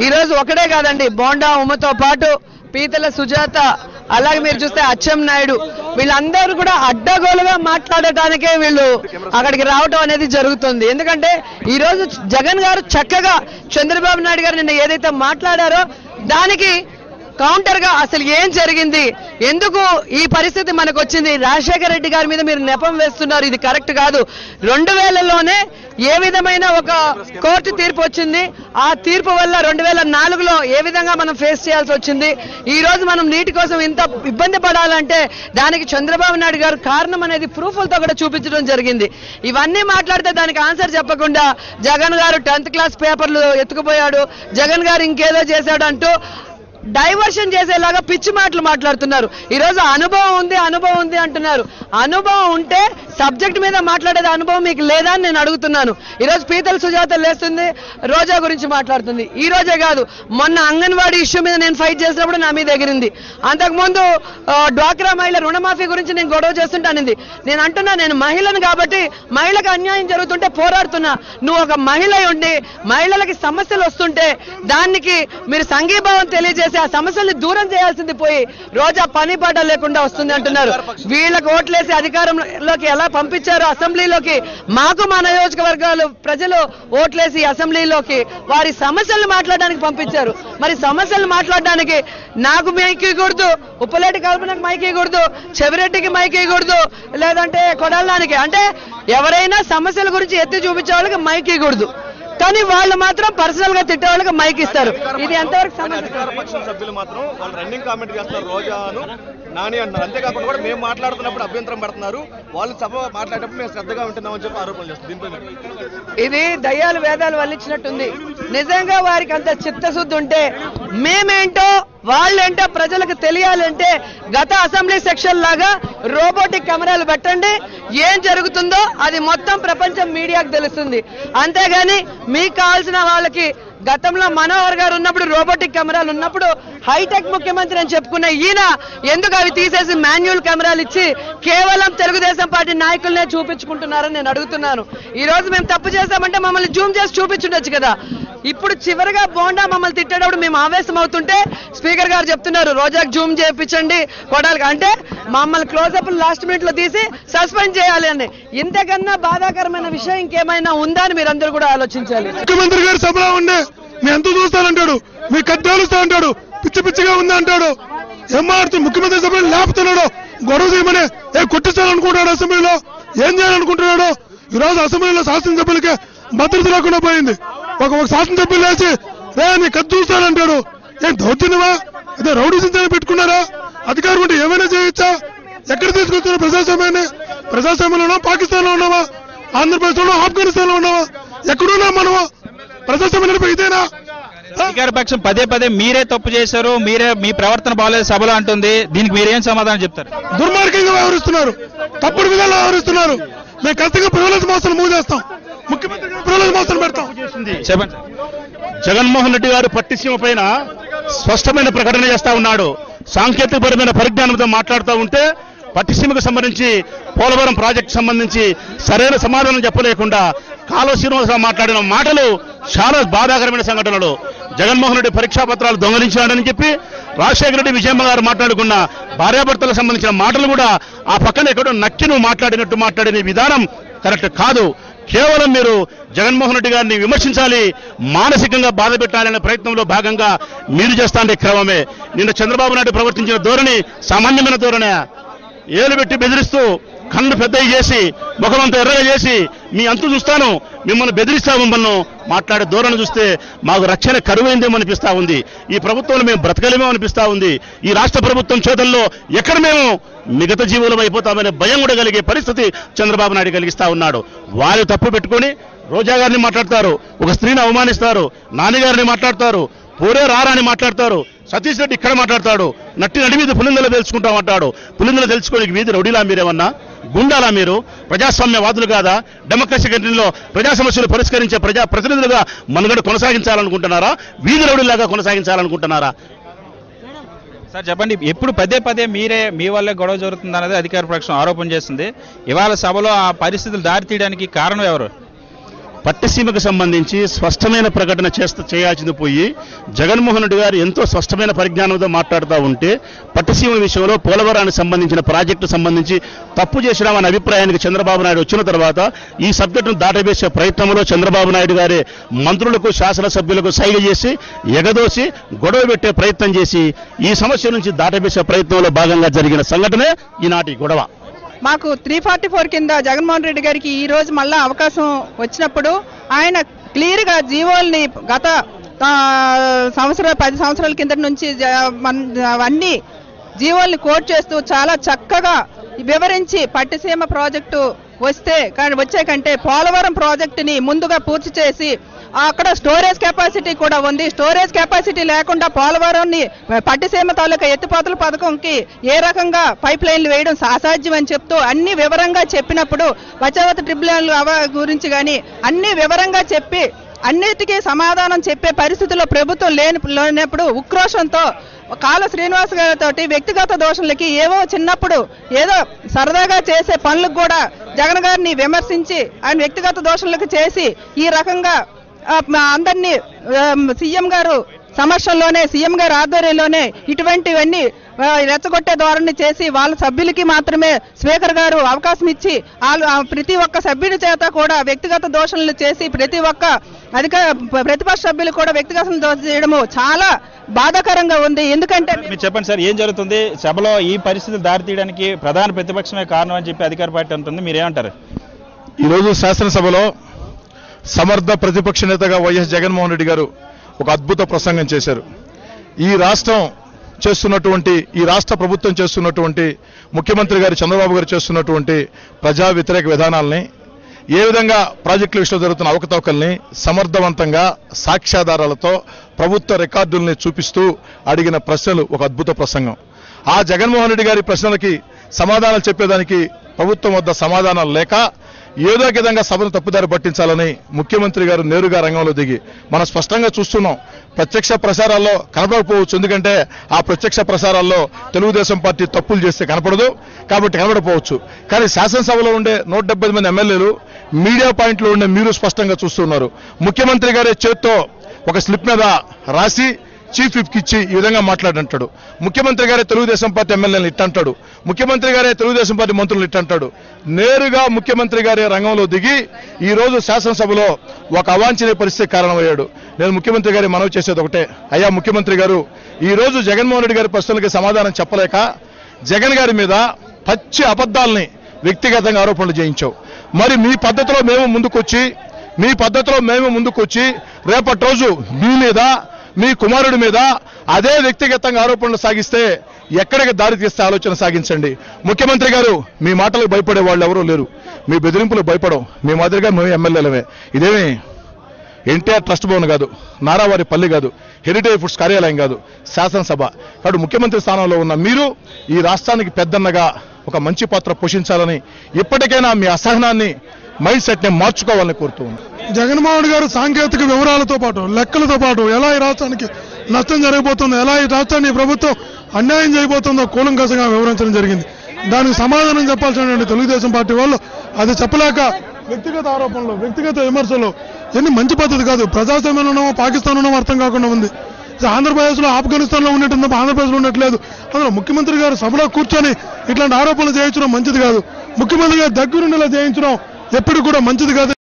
ఈ రోజు ఒకటే కాదండి, బోండా ఉమ్మతో పాటు పీతల సుజాత, అలాగే మీరు చూస్తే అచ్చెం నాయుడు, వీళ్ళందరూ కూడా అడ్డగోలుగా మాట్లాడటానికే వీళ్ళు అక్కడికి రావటం అనేది జరుగుతుంది. ఎందుకంటే ఈ రోజు జగన్ గారు చక్కగా చంద్రబాబు నాయుడు గారు నిన్న ఏదైతే మాట్లాడారో దానికి కౌంటర్ గా అసలు ఏం జరిగింది, ఎందుకు ఈ పరిస్థితి మనకు వచ్చింది, రాజశేఖర రెడ్డి గారి మీద మీరు నెపం వేస్తున్నారు, ఇది కరెక్ట్ కాదు. 2000లోనే ఏ విధమైన ఒక కోర్టు తీర్పు వచ్చింది, ఆ తీర్పు వల్ల 2004లో ఏ విధంగా మనం ఫేస్ చేయాల్సి వచ్చింది, ఈ రోజు మనం నీటి కోసం ఇంత ఇబ్బంది పడాలంటే దానికి చంద్రబాబు నాయుడు గారు కారణం అనేది ప్రూఫ్లతో కూడా చూపించడం జరిగింది. ఇవన్నీ మాట్లాడితే దానికి ఆన్సర్ చెప్పకుండా జగన్ గారు 10th క్లాస్ పేపర్లు ఎత్తుకుపోయాడు, జగన్ గారు ఇంకేదో చేశాడు అంటూ డైవర్షన్ చేసేలాగా పిచ్చి మాటలు మాట్లాడుతున్నారు. ఈ రోజు అనుభవం ఉంది అంటున్నారు. అనుభవం ఉంటే సబ్జెక్ట్ మీద మాట్లాడేది అనుభవం మీకు లేదా అని నేను అడుగుతున్నాను. ఈ రోజు పీతల సుజాత లేస్తుంది, రోజా గురించి మాట్లాడుతుంది. ఈ రోజే కాదు, మొన్న అంగన్వాడీ ఇష్యూ మీద నేను ఫైట్ చేసినప్పుడు నా మీద ఎగిరింది. అంతకుముందు డ్వాక్రా మహిళ రుణమాఫీ గురించి నేను గొడవ చేస్తుంటానింది. నేను అంటున్నా, నేను మహిళను కాబట్టి మహిళకు అన్యాయం జరుగుతుంటే పోరాడుతున్నా. నువ్వు ఒక మహిళ ఉండి మహిళలకి సమస్యలు వస్తుంటే దానికి మీరు సంఘీభావం తెలియజేసి ఆ సమస్యల్ని దూరం చేయాల్సింది పోయి రోజా పని పాట లేకుండా వస్తుంది అంటున్నారు. వీళ్ళకి ఓట్లేసి అధికారంలోకి ఎలా పంపించారు అసెంబ్లీలోకి, మాకు మా నియోజకవర్గాలు ప్రజలు ఓట్లేసి అసెంబ్లీలోకి వారి సమస్యలు మాట్లాడడానికి పంపించారు. మరి సమస్యలు మాట్లాడడానికి నాకు మైక్ ఇవ్వకూడదు, ఉప్పలేటి కల్పనకు మైక్ ఇవ్వకూడదు, చెవిరెడ్డికి మైక్ ఇవ్వకూడదు, లేదంటే కొడాలానికి, అంటే ఎవరైనా సమస్యల గురించి ఎత్తి చూపించే వాళ్ళకి మైక్ ఇవ్వకూడదు, కానీ వాళ్ళు మాత్రం పర్సనల్ గా తిట్టే వాళ్ళకి మైక్ ఇస్తారు. ఇది ఎంతవరకు సభ్యులు మాత్రం వాళ్ళు రన్నింగ్ కామెంట్ చేస్తారు, రోజాను నాని అంటారు. అంతేకాకుండా కూడా మేము మాట్లాడుతున్నప్పుడు అభ్యంతరం పెడుతున్నారు, వాళ్ళు సభ మాట్లాడేటప్పుడు మేము శ్రద్ధగా ఉంటున్నామని చెప్పి ఆరోపణలు చేస్తారు. దీంతో ఇది దయ్యాలు వేదాలు వల్లించినట్టుంది. నిజంగా వారికి అంత చిత్తశుద్ధి ఉంటే మేమేంటో వాళ్ళేంటో ప్రజలకు తెలియాలంటే గత అసెంబ్లీ సెక్షన్ లాగా రోబోటిక్ కెమెరాలు పెట్టండి, ఏం జరుగుతుందో అది మొత్తం ప్రపంచం మీడియాకు తెలుస్తుంది. అంతేగాని మీకు కావాల్సిన వాళ్ళకి గతంలో మనోహర్ గారు ఉన్నప్పుడు రోబోటిక్ కెమెరాలు ఉన్నప్పుడు హైటెక్ ముఖ్యమంత్రి అని చెప్పుకున్న ఈయన ఎందుకు అవి తీసేసి మాన్యువల్ కెమెరాలు ఇచ్చి కేవలం తెలుగుదేశం పార్టీ నాయకులనే చూపించుకుంటున్నారని నేను అడుగుతున్నాను. ఈ రోజు మేము తప్పు చేశామంటే మమ్మల్ని జూమ్ చేసి చూపించుండొచ్చు కదా. ఇప్పుడు చివరిగా బోండా మమ్మల్ని తిట్టేటప్పుడు మేము ఆవేశం అవుతుంటే స్పీకర్ గారు చెప్తున్నారు రోజాకు జూమ్ చేయించండి కొడాలి, అంటే మమ్మల్ని క్లోజప్ లాస్ట్ మినిట్ లో తీసి సస్పెండ్ చేయాలి అని. ఇంతకన్నా బాధాకరమైన విషయం ఇంకేమైనా ఉందా అని మీరందరూ కూడా ఆలోచించాలి. ముఖ్యమంత్రి గారు సభలో ఉండే మీ ఎంత చూస్తానంటాడు, మీ కద్దాలుస్తా అంటాడు, పిచ్చి పిచ్చిగా ఉంది అంటాడు, ఏం మారుతూ ముఖ్యమంత్రి సభలో లేపుతున్నాడు, గొడవ చేయమని కొట్టించాలనుకుంటున్నాడు, అసెంబ్లీలో ఏం చేయాలనుకుంటున్నాడు. ఈ రోజు అసెంబ్లీలో శాసనసభ్యులకి భద్రత లేకుండా పోయింది. ఒక శాసనసభ్యులు లేచి నీ కద్దు చూస్తానంటాడు. ఏం దౌర్జన్యమా, అదే రౌడీ సించాన్ని పెట్టుకున్నారా? అధికారం ఉంటే ఏమైనా చేయొచ్చా? ఎక్కడ తీసుకొస్తున్నారు ప్రజాస్వామ్యాన్ని? ప్రజాస్వామ్యంలో ఉన్నావా, పాకిస్తాన్ లో ఉన్నావా, ఆంధ్రప్రదేశ్ లో, ఆఫ్ఘనిస్తాన్ లో ఉన్నావా, ఎక్కడున్నా మనము? ప్రజాస్వామ్యం ఇదేనా? అధికార పక్షం పదే పదే మీరే తప్పు చేశారు, మీరే మీ ప్రవర్తన బాగాలేదు సభలో అంటుంది, దీనికి మీరేం సమాధానం చెప్తారు? దుర్మార్గంగా వ్యవహరిస్తున్నారు, తప్పుడు విధాలు వ్యవహరిస్తున్నారు. మేము ఖచ్చితంగా ప్రివిలేజ్ మోసాలు మూవ్ చేస్తాం, ముఖ్యమంత్రి గారు ప్రివిలేజ్ మోసాలు పెడతాం. చెప్పండి. జగన్మోహన్ రెడ్డి గారు పట్టిసీమ పైన స్పష్టమైన ప్రకటన చేస్తా ఉన్నాడు. సాంకేతికపరమైన పరిజ్ఞానంతో మాట్లాడుతూ ఉంటే పట్టిసీమకు సంబంధించి పోలవరం ప్రాజెక్టు సంబంధించి సరైన సమాధానం చెప్పలేకుండా కాలువ శ్రీనివాసరావు మాట్లాడిన మాటలు చాలా బాధాకరమైన సంఘటనలు. జగన్మోహన్ రెడ్డి పరీక్షా పత్రాలు దొంగలించాడని చెప్పి రాజశేఖర రెడ్డి విజయమ్మ గారు మాట్లాడుకున్న భార్యాభర్తలకు సంబంధించిన మాటలు కూడా ఆ పక్కన ఎక్కడో నక్కి నువ్వు మాట్లాడినట్టు మాట్లాడిన విధానం కరెక్ట్ కాదు. కేవలం మీరు జగన్మోహన్ రెడ్డి గారిని విమర్శించాలి, మానసికంగా బాధ పెట్టాలనే ప్రయత్నంలో భాగంగా మీరు చేస్తాండే క్రమమే. నిన్న చంద్రబాబు నాయుడు ప్రవర్తించిన ధోరణి సామాన్యమైన ధోరణే. ఏలు పెట్టి బెదిరిస్తూ కన్ను పెద్దవి చేసి ముఖమంతా ఎర్రగా చేసి మీ అంతు చూస్తాను, మిమ్మల్ని బెదిరిస్తాము మిమ్మల్ని మాట్లాడే ధోరణి చూస్తే మాకు రక్షణ కరువైందేమో అనిపిస్తా ఉంది. ఈ ప్రభుత్వంలో మేము బ్రతకలేమో అనిపిస్తా ఉంది. ఈ రాష్ట్ర ప్రభుత్వం చేతుల్లో ఎక్కడ మేము మిగతా జీవులం అయిపోతామనే భయం కూడా కలిగే పరిస్థితి చంద్రబాబు నాయుడు కలిగిస్తా ఉన్నాడు. వారు తప్పు పెట్టుకొని రోజా గారిని మాట్లాడతారు, ఒక స్త్రీని అవమానిస్తారు, నాన్నగారిని మాట్లాడతారు, పోరే రారా అని మాట్లాడతారు. సతీష్ రెడ్డి ఇక్కడ మాట్లాడతాడు, నట్టి నడి మీద పులిందలు తెలుసుకుంటామంటాడు. పులిందలు తెలుసుకోనికి వీధి రౌడీలా మీరేమన్నా, గుండాలా మీరు? ప్రజాస్వామ్యవాదులు కాదా? డెమోక్రసీ కంట్రీలో ప్రజా సమస్యలు పరిష్కరించే ప్రజా ప్రతినిధులుగా మనుగడ కొనసాగించాలనుకుంటున్నారా? వీధి రౌడీలాగా కొనసాగించాలనుకుంటున్నారా? సార్ చెప్పండి, ఎప్పుడు పదే పదే మీరే మీ వల్లే గొడవ జరుగుతుంది అనేది అధికార పక్షం ఆరోపణ చేస్తుంది. ఇవాళ సభలో ఆ పరిస్థితులు దారి తీయడానికి కారణం ఎవరు? పట్టిసీమకు సంబంధించి స్పష్టమైన ప్రకటన చేయాల్సింది పోయి జగన్మోహన్ రెడ్డి గారు ఎంతో స్పష్టమైన పరిజ్ఞానంతో మాట్లాడుతూ ఉంటే పట్టిసీమ విషయంలో పోలవరానికి సంబంధించిన ప్రాజెక్టు సంబంధించి తప్పు చేసినామనే అభిప్రాయానికి చంద్రబాబు నాయుడు వచ్చిన తర్వాత ఈ సబ్జెక్టును దాటవేసే ప్రయత్నంలో చంద్రబాబు నాయుడు గారే మంత్రులకు శాసనసభ్యులకు సైగ చేసి ఎగదోసి గొడవ పెట్టే ప్రయత్నం చేసి ఈ సమస్య నుంచి దాటవేసే ప్రయత్నంలో భాగంగా జరిగిన సంఘటనే ఈనాటి గొడవ. మాకు 344 కింద జగన్మోహన్ రెడ్డి గారికి ఈ రోజు మళ్ళా అవకాశం వచ్చినప్పుడు ఆయన క్లియర్ గా జీవోల్ని గత 10 సంవత్సరాల కింద నుంచి అన్ని జీవోల్ని కోట్ చేస్తూ చాలా చక్కగా వివరించి పట్టిసీమ ప్రాజెక్టు వచ్చే కంటే పోలవరం ప్రాజెక్టుని ముందుగా పూర్తి చేసి అక్కడ స్టోరేజ్ కెపాసిటీ కూడా ఉంది. స్టోరేజ్ కెపాసిటీ లేకుండా పోలవరంని పట్టిసీమ తాలూకా ఎత్తిపోతల పథకంకి ఏ రకంగా పైప్ లైన్లు వేయడం అసాధ్యం అని చెప్తూ అన్ని వివరంగా చెప్పినప్పుడు బచావత్ ట్రిబ్యునల్ గురించి కానీ అన్ని వివరంగా చెప్పి అన్నిటికీ సమాధానం చెప్పే పరిస్థితిలో ప్రభుత్వం లేనప్పుడు ఉక్రోషంతో కాళ శ్రీనివాస్ గారితో వ్యక్తిగత దోషులకి ఏవో చిన్నప్పుడు ఏదో సరదాగా చేసే పనులకు కూడా జగన్ గారిని విమర్శించి ఆయన వ్యక్తిగత దోషులకు చేసి ఈ రకంగా అందరినీ సీఎం గారు సమక్షంలోనే సీఎం గారి ఆధ్వర్యంలోనే ఇటువంటివన్నీ రెచ్చగొట్టే ధోరణి చేసి వాళ్ళ సభ్యులకి మాత్రమే స్పీకర్ గారు అవకాశం ఇచ్చి ప్రతి ఒక్క సభ్యుడి చేత కూడా వ్యక్తిగత దోషణలు చేసి ప్రతి ఒక్క ప్రతిపక్ష సభ్యులు కూడా వ్యక్తిగత దోషం చేయడము చాలా బాధాకరంగా ఉంది. ఎందుకంటే మీరు చెప్పండి సార్, ఏం జరుగుతుంది సభలో ఈ పరిస్థితులు దారితీయడానికి ప్రధాన ప్రతిపక్షమే కారణం అని చెప్పి అధికార పార్టీ అంటుంది, మీరేమంటారు? ఈరోజు శాసనసభలో సమర్థ ప్రతిపక్ష నేతగా వైఎస్ జగన్మోహన్ రెడ్డి గారు ఒక అద్భుత ప్రసంగం చేశారు. ఈ రాష్ట్ర ప్రభుత్వం చేస్తున్నటువంటి ముఖ్యమంత్రి గారు చంద్రబాబు గారు చేస్తున్నటువంటి ప్రజా వ్యతిరేక విధానాలని, ఏ విధంగా ప్రాజెక్టుల విషయంలో జరుగుతున్న అవకతవకల్ని సమర్థవంతంగా సాక్ష్యాధారాలతో ప్రభుత్వ రికార్డుల్ని చూపిస్తూ అడిగిన ప్రశ్నలు ఒక అద్భుత ప్రసంగం. ఆ జగన్మోహన్ రెడ్డి గారి ప్రశ్నలకి సమాధానాలు చెప్పేదానికి ప్రభుత్వం వద్ద సమాధానాలు లేక ఏదో ఒక విధంగా సభను తప్పుదారి పట్టించాలని ముఖ్యమంత్రి గారు నేరుగా రంగంలో దిగి మనం స్పష్టంగా చూస్తున్నాం. ప్రత్యక్ష ప్రసారాల్లో కనపడకపోవచ్చు, ఎందుకంటే ఆ ప్రత్యక్ష ప్రసారాల్లో తెలుగుదేశం పార్టీ తప్పులు చేస్తే కనపడదు కాబట్టి కనపడకపోవచ్చు. కానీ శాసనసభలో ఉండే 170 మంది ఎమ్మెల్యేలు, మీడియా పాయింట్లో ఉండే మీరు స్పష్టంగా చూస్తున్నారు. ముఖ్యమంత్రి గారే చేత్తో ఒక స్లిప్ మీద రాసి చీఫ్ విప్కి ఇచ్చి ఈ విధంగా మాట్లాడంటాడు. ముఖ్యమంత్రి గారే తెలుగుదేశం పార్టీ ఎమ్మెల్యేలు ఇట్టంటాడు, ముఖ్యమంత్రి గారే తెలుగుదేశం పార్టీ మంత్రులు ఇట్టంటాడు. నేరుగా ముఖ్యమంత్రి గారే రంగంలో దిగి ఈ రోజు శాసనసభలో ఒక అవాంఛనీయ పరిస్థితి కారణమయ్యాడు. నేను ముఖ్యమంత్రి గారి మనవి చేసేది ఒకటే, అయ్యా ముఖ్యమంత్రి గారు, ఈ రోజు జగన్మోహన్ రెడ్డి గారి ప్రశ్నలకి సమాధానం చెప్పలేక జగన్ గారి మీద పచ్చి అబద్ధాలని వ్యక్తిగతంగా ఆరోపణలు చేయించావు. మరి మీ పద్ధతిలో మేము ముందుకొచ్చి రేపటి రోజు మీ మీద, మీ కుమారుడి మీద అదే వ్యక్తిగతంగా ఆరోపణలు సాగిస్తే ఎక్కడికి దారి తీస్తే ఆలోచన సాగించండి. ముఖ్యమంత్రి గారు, మీ మాటలకు భయపడే వాళ్ళు ఎవరూ లేరు, మీ బెదిరింపులకు భయపడం. మీ మాదిరిగా మేము ఎమ్మెల్యేలమే. ఇదేమి ఎన్టీఆర్ ట్రస్ట్ భవన్ కాదు, నారావారి పల్లి కాదు, హెరిటేజ్ ఫుడ్స్ కార్యాలయం కాదు, శాసనసభ. కాబట్టి ముఖ్యమంత్రి స్థానంలో ఉన్న మీరు ఈ రాష్ట్రానికి పెద్దన్నగా ఒక మంచి పాత్ర పోషించాలని, ఇప్పటికైనా మీ అసహనాన్ని, మైండ్ సెట్ ని మార్చుకోవాలని కోరుతూ ఉంది. జగన్మోహన్ గారు సాంకేతిక వివరాలతో పాటు, లెక్కలతో పాటు ఎలా ఈ రాష్ట్రానికి నష్టం జరగబోతుందో, ఎలా ఈ రాష్ట్రాన్ని ప్రభుత్వం అన్యాయం చేయబోతుందో కూలంకషంగా వివరించడం జరిగింది. దానికి సమాధానం చెప్పాల్సినటువంటి తెలుగుదేశం పార్టీ వాళ్ళు అది చెప్పలేక వ్యక్తిగత ఆరోపణలు, వ్యక్తిగత విమర్శలు, ఎన్ని మంచి పద్ధతి కాదు. ప్రజాస్వామ్యంలో ఉన్నామో పాకిస్తాన్ ఉన్నామో అర్థం కాకుండా ఉంది. ఆంధ్రప్రదేశ్ లో ఆఫ్ఘనిస్తాన్ లో ఉన్నట్టు ఆంధ్రప్రదేశ్ లో ఉన్నట్లేదు. అందులో ముఖ్యమంత్రి గారు సభలో కూర్చొని ఇట్లాంటి ఆరోపణలు చేయించడం మంచిది కాదు. ముఖ్యమంత్రి గారు దగ్గరుండేలా చేయించడం ఎప్పుడు కూడా మంచిది కాదు.